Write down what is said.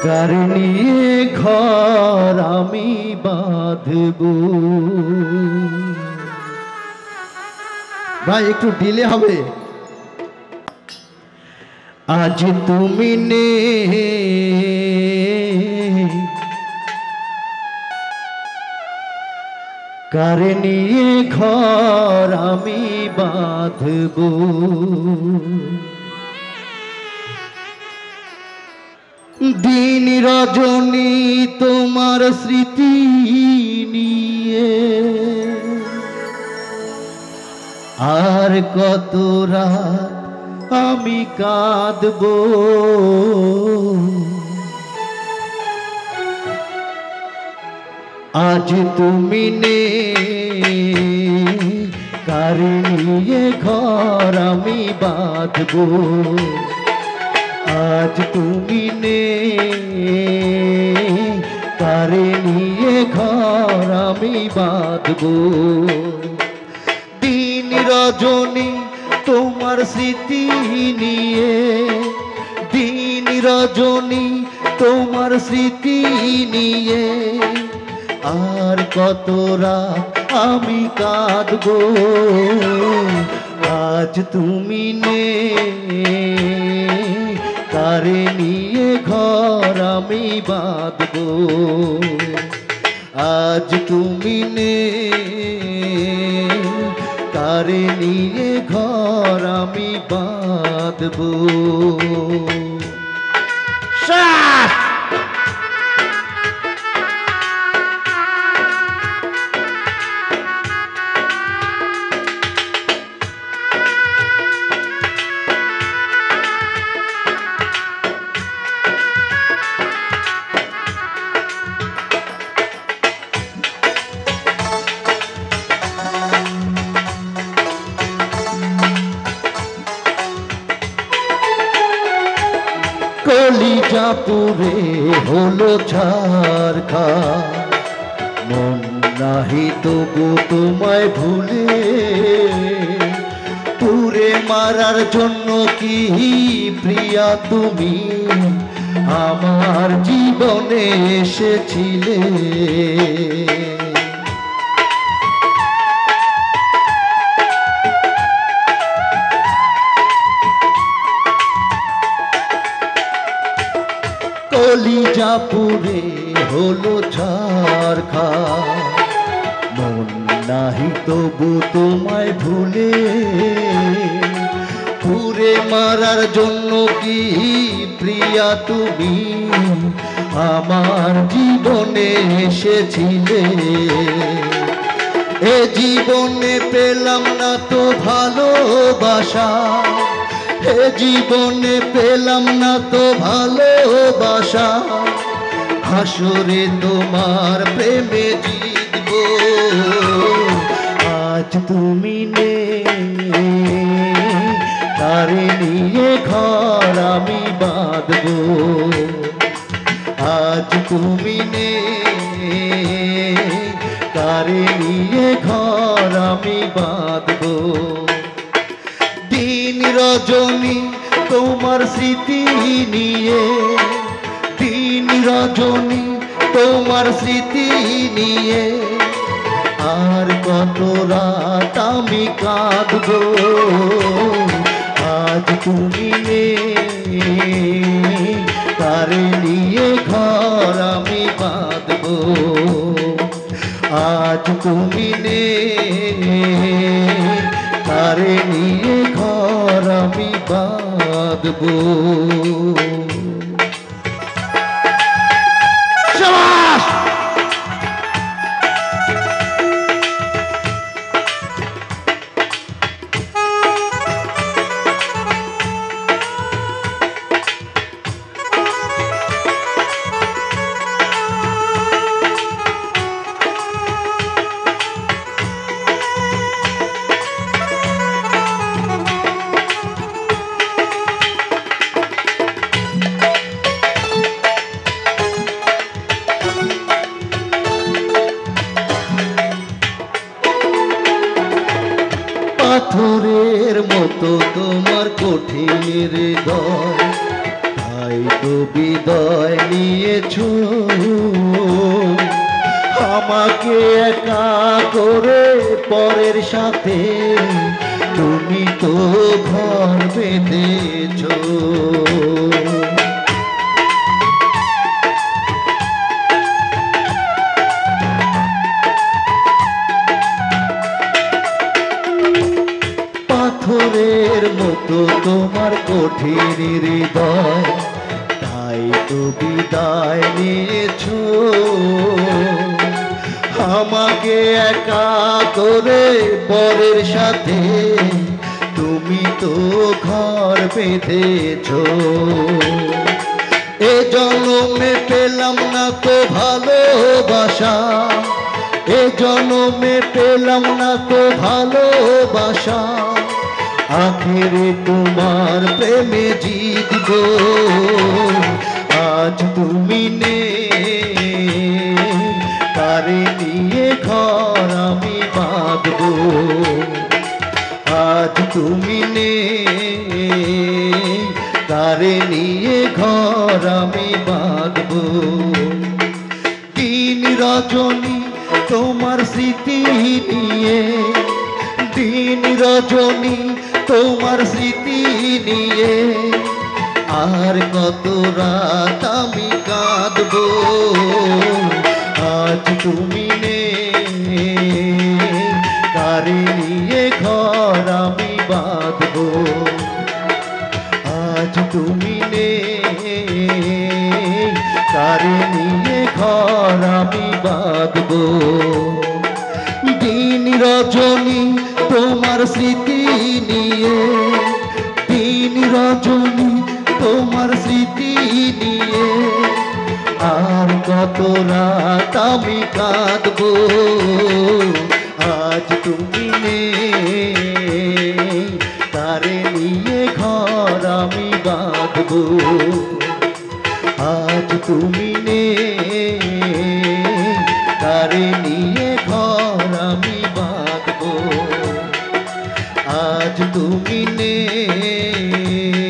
কার নিয়ে ঘর আমি বাঁধব। ভাই একটু ডিলে হবে। আজ তুমি নেই, কার নিয়ে ঘর আমি বাঁধব। দিন রজনী তোমার স্মৃতি নিয়ে, আর কত রাত আমি কাঁদব। আজ তুমি নেই, কার নিয়ে ঘর আমি বাঁধব। আজ তুমি নেই, কার নিয়ে ঘর আমি বাঁধব। দিন রজনী তোমার স্মৃতি নিয়ে, দিন রজনী তোমার স্মৃতি নিয়ে, আর কত রাত আমি কাঁদব। আজ তুমি নেই, কার নিয়ে ঘর আমি বাঁধব। আজ তুমি নেই, কার নিয়ে ঘর আমি বাঁধব। কলিজা পুরে হলো ছারখার, মন নাহি তবু তোমায় ভুলে। পুরে মারার জন্য কি প্রিয়া তুমি আমার জীবনে এসেছিলে। কলিজা পুরে হলো ছারখার, মন নাহি তবু তোমায় ভুলে। পুরে মারার জন্য কি প্রিয়া তুমি আমার জীবনে এসেছিলে। এ জীবনে পেলাম না তো ভালোবাসা, এ জীবনে পেলাম না তো ভালোবাসা। হাসরে তোমার প্রেমে জিতব। আজ তুমি নেই, কার নিয়ে ঘর আমি বাঁধব। আজ তুমি নেই, কার নিয়ে ঘর আমি বাঁধব। দিন রজনী তোমার স্মৃতি নিয়ে, দিন রজনী তোমার স্মৃতি নিয়ে, আর কত রাত আমি কাঁদব। আজ তুমি নেই, কার নিয়ে ঘর আমি বাঁধব। আজ তুমি নেই, কার নিয়ে ঘর আমি বাঁধব। তো বিদায় নিয়েছো, আমাকে একা করে পরের সাথে তুমি তো ঘর বেঁধেছো। পাথরের মতো তোমার কঠিন হৃদয়, তাই তো বিদায় নিয়েছো, আমাকে একা করে পরের সাথে তুমি তো ঘর বেঁধেছো। এ জন্মে পেলাম না তো ভালোবাসা, এ জন্মে পেলাম না তো ভালোবাসা, আখেরে তোমার প্রেমে জিতবো। আজ তুমি নেই, তারে নিয়ে ঘর আমি বাঁধবো। আজ তুমি নেই, তারে নিয়ে ঘর আমি বাঁধবো। দিন রজনী তোমার স্মৃতি নিয়ে, দিন রজনী তোমার স্মৃতি নিয়ে, আর কত রাত আমি কাঁদবো। আজ তুমি নেই, কারে নিয়ে ঘর আমি বাঁধবো। আজ তুমি নেই, কারে নিয়ে ঘর আমি বাঁধবো। দিন রজনী তোমার স্মৃতি নিয়ে, দিন রজনী তোমার স্মৃতি নিয়ে, আর কত রাত আমি কাঁদবো। আজ তুমি নেই, তারে নিয়ে ঘর আমি বাঁধবো। আজ তুমি নেই, তারে নিয়ে ঘর আমি বাঁধবো। আজ তুমি নেই।